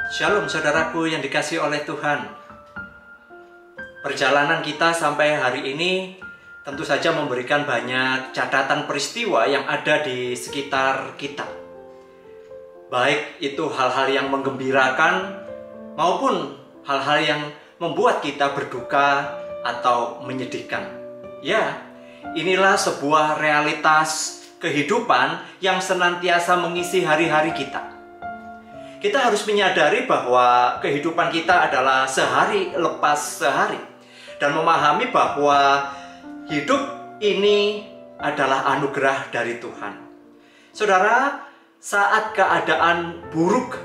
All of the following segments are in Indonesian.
Shalom saudaraku yang dikasihi oleh Tuhan. Perjalanan kita sampai hari ini tentu saja memberikan banyak catatan peristiwa yang ada di sekitar kita. Baik itu hal-hal yang menggembirakan maupun hal-hal yang membuat kita berduka atau menyedihkan. Ya, inilah sebuah realitas kehidupan yang senantiasa mengisi hari-hari kita. Kita harus menyadari bahwa kehidupan kita adalah sehari lepas sehari dan memahami bahwa hidup ini adalah anugerah dari Tuhan. Saudara, saat keadaan buruk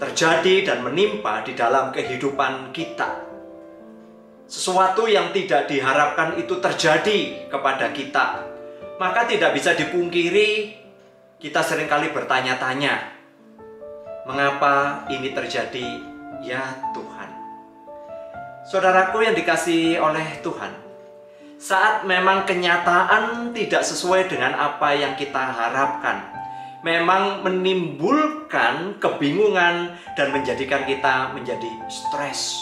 terjadi dan menimpa di dalam kehidupan kita, sesuatu yang tidak diharapkan itu terjadi kepada kita, maka tidak bisa dipungkiri kita seringkali bertanya-tanya, mengapa ini terjadi, ya Tuhan? Saudaraku yang dikasihi oleh Tuhan, saat memang kenyataan tidak sesuai dengan apa yang kita harapkan, memang menimbulkan kebingungan dan menjadikan kita menjadi stres.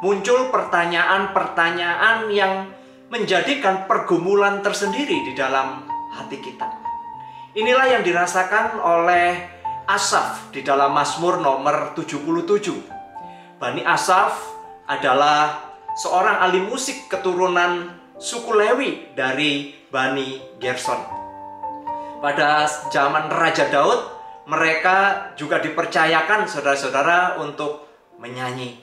Muncul pertanyaan-pertanyaan yang menjadikan pergumulan tersendiri di dalam hati kita. Inilah yang dirasakan oleh Asaf di dalam Mazmur nomor 77. Bani Asaf adalah seorang ahli musik keturunan suku Lewi dari Bani Gerson. Pada zaman Raja Daud, mereka juga dipercayakan saudara-saudara untuk menyanyi.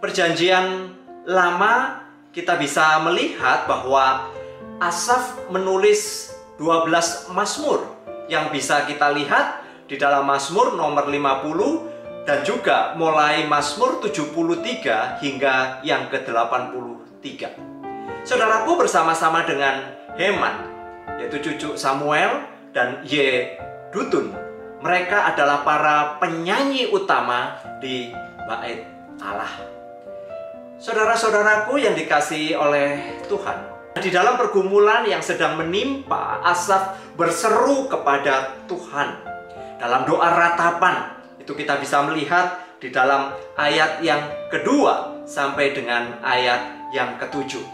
Perjanjian lama kita bisa melihat bahwa Asaf menulis 12 Mazmur yang bisa kita lihat di dalam Mazmur nomor 50 dan juga mulai Mazmur 73 hingga yang ke-83. Saudaraku, bersama-sama dengan Heman, yaitu cucu Samuel, dan Yedutun, mereka adalah para penyanyi utama di Bait Allah. Saudara-saudaraku yang dikasihi oleh Tuhan, di dalam pergumulan yang sedang menimpa, Asaf berseru kepada Tuhan. Dalam doa ratapan, itu kita bisa melihat di dalam ayat yang kedua sampai dengan ayat yang ketujuh.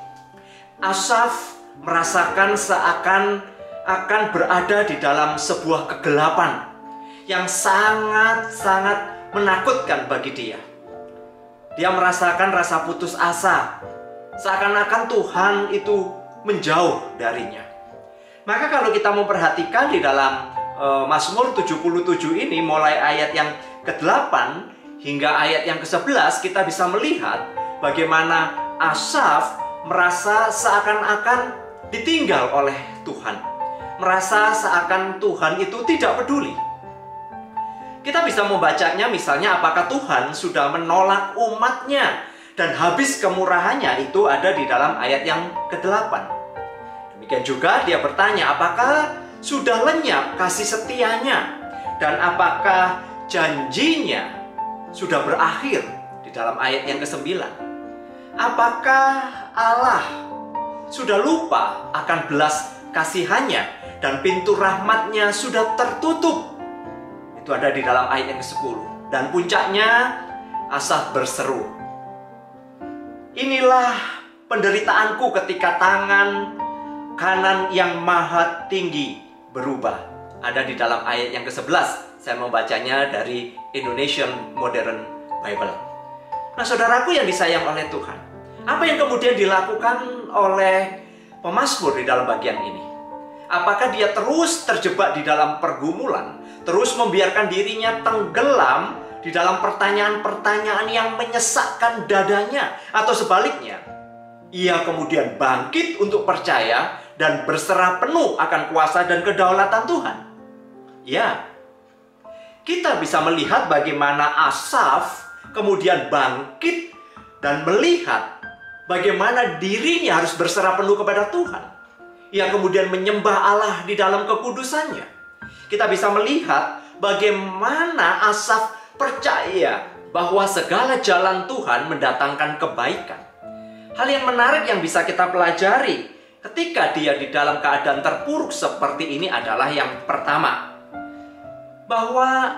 Asaf merasakan seakan akan berada di dalam sebuah kegelapan yang sangat-sangat menakutkan bagi dia. Dia merasakan rasa putus asa, seakan-akan Tuhan itu menjauh darinya. Maka kalau kita memperhatikan di dalam Mazmur 77 ini, mulai ayat yang ke-8 hingga ayat yang ke-11, kita bisa melihat bagaimana Asaf merasa seakan-akan ditinggal oleh Tuhan. Merasa seakan Tuhan itu tidak peduli. Kita bisa membacanya misalnya, apakah Tuhan sudah menolak umatnya dan habis kemurahannya, itu ada di dalam ayat yang ke-8. Demikian juga dia bertanya, apakah sudah lenyap kasih setianya dan apakah janjinya sudah berakhir, di dalam ayat yang ke-9. Apakah Allah sudah lupa akan belas kasihannya dan pintu rahmatnya sudah tertutup? Itu ada di dalam ayat yang ke-10. Dan puncaknya Asaf berseru, inilah penderitaanku ketika tangan kanan yang maha tinggi berubah. Ada di dalam ayat yang ke-11. Saya membacanya dari Indonesian Modern Bible. Nah, saudaraku yang disayang oleh Tuhan, apa yang kemudian dilakukan oleh pemazmur di dalam bagian ini? Apakah dia terus terjebak di dalam pergumulan, terus membiarkan dirinya tenggelam di dalam pertanyaan-pertanyaan yang menyesakkan dadanya, atau sebaliknya ia kemudian bangkit untuk percaya dan berserah penuh akan kuasa dan kedaulatan Tuhan? Ya, kita bisa melihat bagaimana Asaf kemudian bangkit dan melihat bagaimana dirinya harus berserah penuh kepada Tuhan. Ia kemudian menyembah Allah di dalam kekudusannya. Kita bisa melihat bagaimana Asaf percaya bahwa segala jalan Tuhan mendatangkan kebaikan. Hal yang menarik yang bisa kita pelajari ketika dia di dalam keadaan terpuruk seperti ini adalah yang pertama, bahwa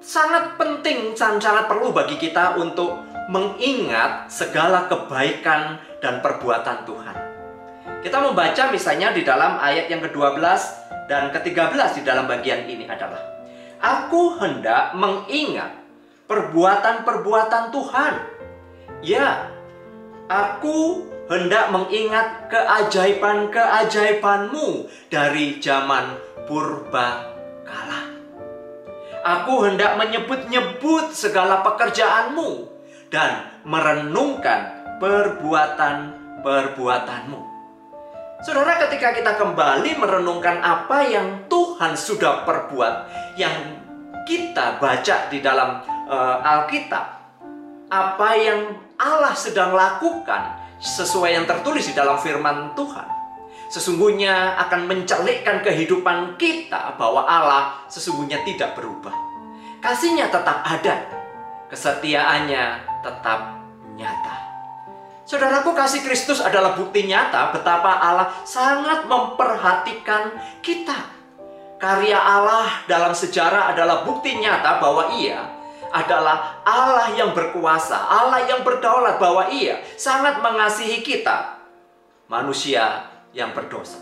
sangat penting dan sangat perlu bagi kita untuk mengingat segala kebaikan dan perbuatan Tuhan. Kita membaca misalnya di dalam ayat yang ke-12 dan ke-13 di dalam bagian ini adalah, aku hendak mengingat perbuatan-perbuatan Tuhan. Ya, aku hendak mengingat keajaiban-keajaiban-Mu dari zaman purba kala. Aku hendak menyebut-nyebut segala pekerjaan-Mu dan merenungkan perbuatan-perbuatan-Mu. Saudara, ketika kita kembali merenungkan apa yang Tuhan sudah perbuat, yang kita baca di dalam Alkitab, apa yang Allah sedang lakukan sesuai yang tertulis di dalam firman Tuhan, sesungguhnya akan mencelikkan kehidupan kita bahwa Allah sesungguhnya tidak berubah. Kasih-Nya tetap ada, kesetiaannya tetap nyata. Saudaraku, kasih Kristus adalah bukti nyata betapa Allah sangat memperhatikan kita. Karya Allah dalam sejarah adalah bukti nyata bahwa Ia adalah Allah yang berkuasa, Allah yang berdaulat, bahwa Ia sangat mengasihi kita, manusia yang berdosa.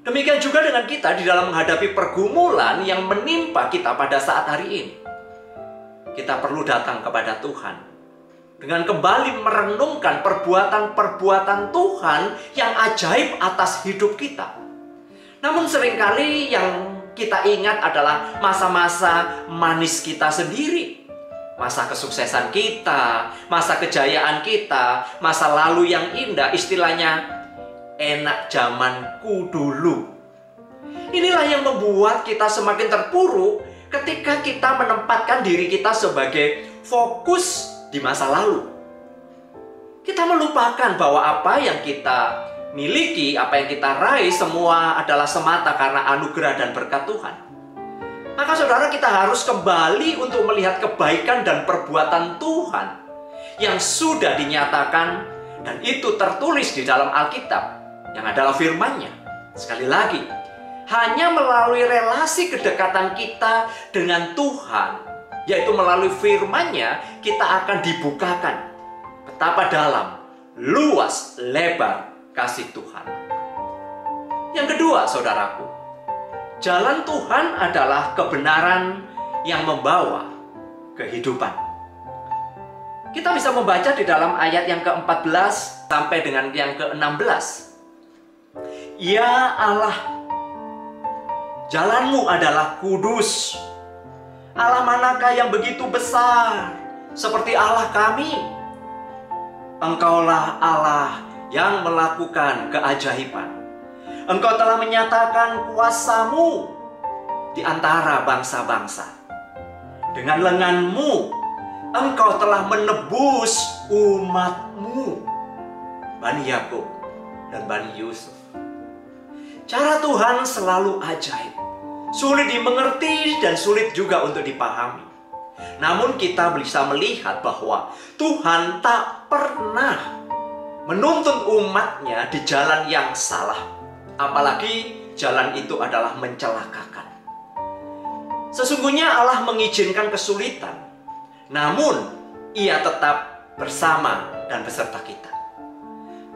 Demikian juga dengan kita di dalam menghadapi pergumulan yang menimpa kita pada saat hari ini. Kita perlu datang kepada Tuhan dengan kembali merenungkan perbuatan-perbuatan Tuhan yang ajaib atas hidup kita. Namun seringkali yang kita ingat adalah masa-masa manis kita sendiri, masa kesuksesan kita, masa kejayaan kita, masa lalu yang indah, istilahnya enak zamanku dulu. Inilah yang membuat kita semakin terpuruk ketika kita menempatkan diri kita sebagai fokus di masa lalu. Kita melupakan bahwa apa yang kita miliki, apa yang kita raih, semua adalah semata karena anugerah dan berkat Tuhan. Maka saudara, kita harus kembali untuk melihat kebaikan dan perbuatan Tuhan yang sudah dinyatakan, dan itu tertulis di dalam Alkitab yang adalah firman-Nya. Sekali lagi, hanya melalui relasi kedekatan kita dengan Tuhan, yaitu melalui firman-Nya, kita akan dibukakan betapa dalam, luas, lebar kasih Tuhan. Yang kedua, saudaraku, jalan Tuhan adalah kebenaran yang membawa kehidupan. Kita bisa membaca di dalam ayat yang ke-14 sampai dengan yang ke-16. Ya Allah, jalan-Mu adalah kudus. Allah manakah yang begitu besar seperti Allah kami? Engkaulah Allah yang melakukan keajaiban. Engkau telah menyatakan kuasa-Mu di antara bangsa-bangsa. Dengan lengan-Mu, Engkau telah menebus umat-Mu, Bani Yakub dan Bani Yusuf. Cara Tuhan selalu ajaib, sulit dimengerti dan sulit juga untuk dipahami. Namun kita bisa melihat bahwa Tuhan tak pernah menuntun umatnya di jalan yang salah. Apalagi jalan itu adalah mencelakakan. Sesungguhnya Allah mengizinkan kesulitan, namun Ia tetap bersama dan beserta kita.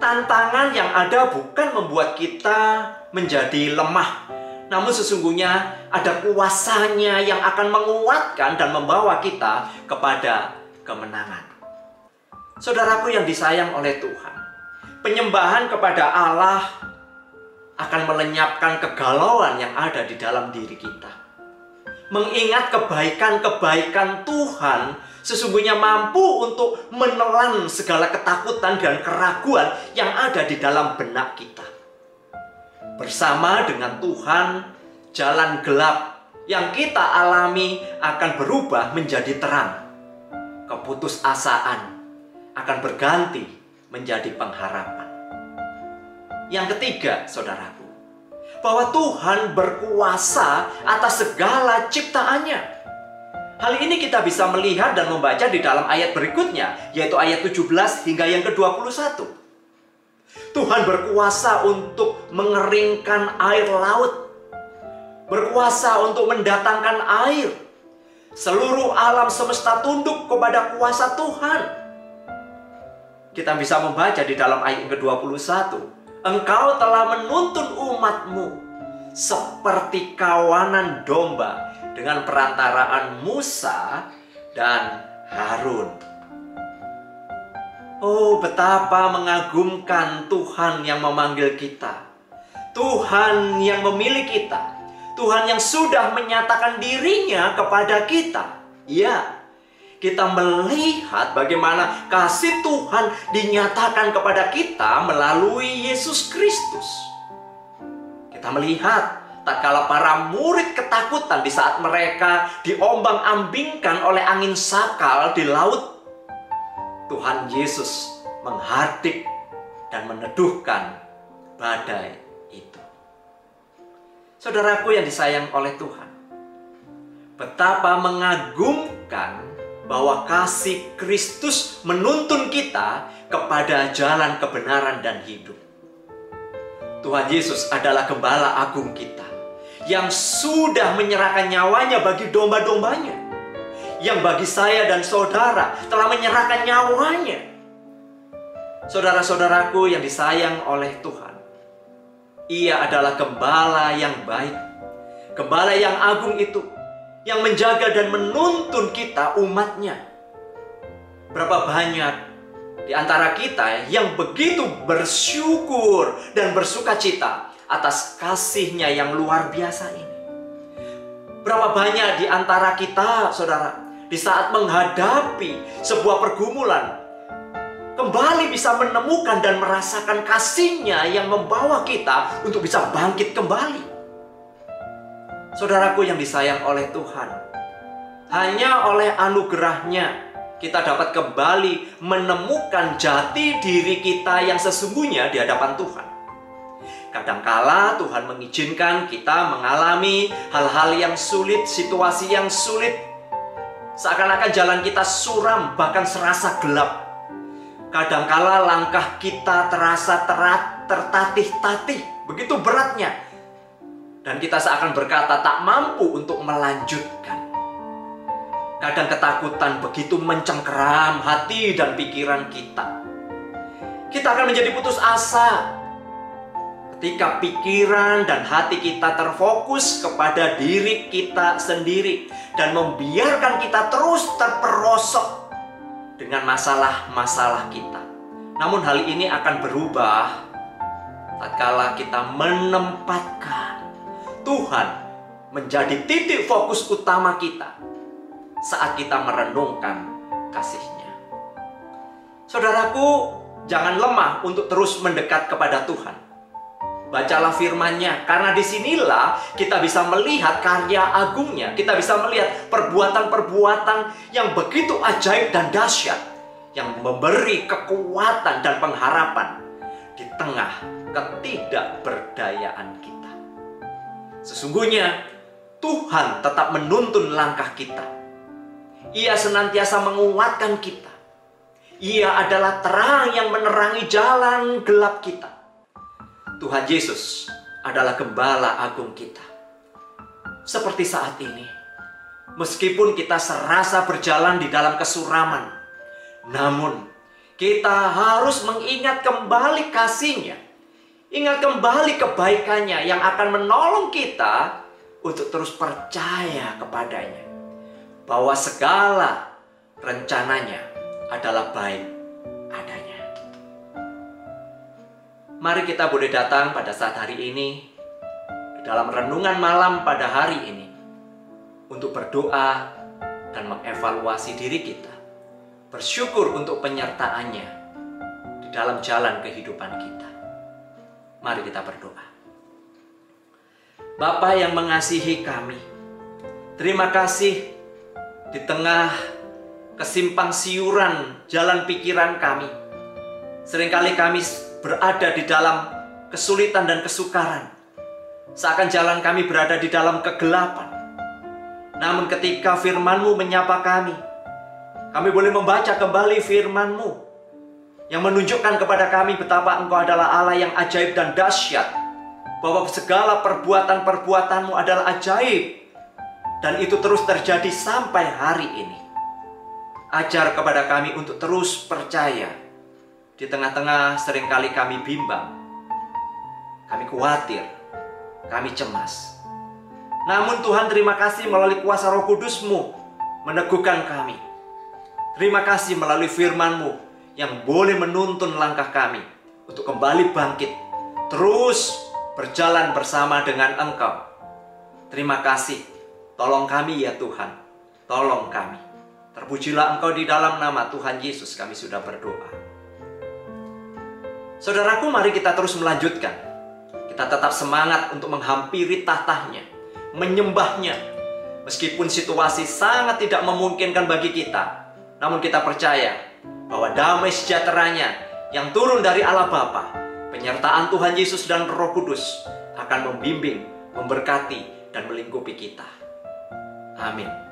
Tantangan yang ada bukan membuat kita menjadi lemah, namun sesungguhnya ada kuasa-Nya yang akan menguatkan dan membawa kita kepada kemenangan. Saudaraku yang disayang oleh Tuhan, penyembahan kepada Allah akan melenyapkan kegalauan yang ada di dalam diri kita. Mengingat kebaikan-kebaikan Tuhan sesungguhnya mampu untuk menelan segala ketakutan dan keraguan yang ada di dalam benak kita. Bersama dengan Tuhan, jalan gelap yang kita alami akan berubah menjadi terang. Keputusasaan akan berganti menjadi pengharapan. Yang ketiga, saudaraku, bahwa Tuhan berkuasa atas segala ciptaannya. Hal ini kita bisa melihat dan membaca di dalam ayat berikutnya, yaitu ayat 17 hingga yang ke-21. Tuhan berkuasa untuk mengeringkan air laut, berkuasa untuk mendatangkan air, Seluruh alam semesta tunduk kepada kuasa Tuhan. Kita bisa membaca di dalam ayat ke-21. Engkau telah menuntun umatmu seperti kawanan domba dengan perantaraan Musa dan Harun. Oh, betapa mengagumkan Tuhan yang memanggil kita. Tuhan yang memilih kita. Tuhan yang sudah menyatakan dirinya kepada kita. Ya, kita melihat bagaimana kasih Tuhan dinyatakan kepada kita melalui Yesus Kristus. Kita melihat tatkala para murid ketakutan di saat mereka diombang-ambingkan oleh angin sakal di laut, Tuhan Yesus menghardik dan meneduhkan badai itu. Saudaraku yang disayang oleh Tuhan, betapa mengagumkan bahwa kasih Kristus menuntun kita kepada jalan kebenaran dan hidup. Tuhan Yesus adalah gembala agung kita yang sudah menyerahkan nyawanya bagi domba-dombanya, yang bagi saya dan saudara telah menyerahkan nyawanya. Saudara-saudaraku yang disayang oleh Tuhan, Ia adalah gembala yang baik, gembala yang agung itu, yang menjaga dan menuntun kita umatnya. Berapa banyak di antara kita yang begitu bersyukur dan bersuka cita atas kasih-Nya yang luar biasa ini. Berapa banyak di antara kita, saudara, di saat menghadapi sebuah pergumulan, kembali bisa menemukan dan merasakan kasih-Nya yang membawa kita untuk bisa bangkit kembali. Saudaraku yang disayang oleh Tuhan, hanya oleh anugerah-Nya kita dapat kembali menemukan jati diri kita yang sesungguhnya di hadapan Tuhan. Kadangkala Tuhan mengizinkan kita mengalami hal-hal yang sulit, situasi yang sulit, seakan-akan jalan kita suram, bahkan serasa gelap. Kadangkala langkah kita terasa tertatih-tatih, begitu beratnya. Dan kita seakan berkata tak mampu untuk melanjutkan. Kadang ketakutan begitu mencengkeram hati dan pikiran kita. Kita akan menjadi putus asa ketika pikiran dan hati kita terfokus kepada diri kita sendiri dan membiarkan kita terus terperosok dengan masalah-masalah kita. Namun hal ini akan berubah tatkala kita menempatkan Tuhan menjadi titik fokus utama kita saat kita merenungkan kasih-Nya. Saudaraku, jangan lemah untuk terus mendekat kepada Tuhan. Bacalah firman-Nya, karena disinilah kita bisa melihat karya agungnya. Kita bisa melihat perbuatan-perbuatan yang begitu ajaib dan dahsyat, yang memberi kekuatan dan pengharapan di tengah ketidakberdayaan kita. Sesungguhnya Tuhan tetap menuntun langkah kita. Ia senantiasa menguatkan kita. Ia adalah terang yang menerangi jalan gelap kita. Tuhan Yesus adalah gembala agung kita. Seperti saat ini, meskipun kita serasa berjalan di dalam kesuraman, namun kita harus mengingat kembali kasih-Nya, ingat kembali kebaikan-Nya yang akan menolong kita untuk terus percaya kepadanya, bahwa segala rencananya adalah baik adanya. Mari kita boleh datang pada saat hari ini, dalam renungan malam pada hari ini, untuk berdoa dan mengevaluasi diri kita, bersyukur untuk penyertaan-Nya di dalam jalan kehidupan kita. Mari kita berdoa. Bapa yang mengasihi kami, terima kasih di tengah kesimpang siuran jalan pikiran kami. Seringkali kami berada di dalam kesulitan dan kesukaran, seakan jalan kami berada di dalam kegelapan. Namun ketika firman-Mu menyapa kami boleh membaca kembali firman-Mu yang menunjukkan kepada kami betapa Engkau adalah Allah yang ajaib dan dahsyat, bahwa segala perbuatan-perbuatan-Mu adalah ajaib Dan itu terus terjadi sampai hari ini. Ajar kepada kami untuk terus percaya. Di tengah-tengah seringkali kami bimbang, kami khawatir, kami cemas. Namun Tuhan, terima kasih melalui kuasa Roh Kudus-Mu meneguhkan kami. Terima kasih melalui firman-Mu yang boleh menuntun langkah kami untuk kembali bangkit, terus berjalan bersama dengan Engkau. Terima kasih, tolong kami ya Tuhan, tolong kami. Terpujilah Engkau, di dalam nama Tuhan Yesus kami sudah berdoa. Saudaraku, mari kita terus melanjutkan. Kita tetap semangat untuk menghampiri tahtanya, menyembahnya. Meskipun situasi sangat tidak memungkinkan bagi kita, namun kita percaya bahwa damai sejahteranya yang turun dari Allah Bapa, penyertaan Tuhan Yesus dan Roh Kudus akan membimbing, memberkati, dan melingkupi kita. Amin.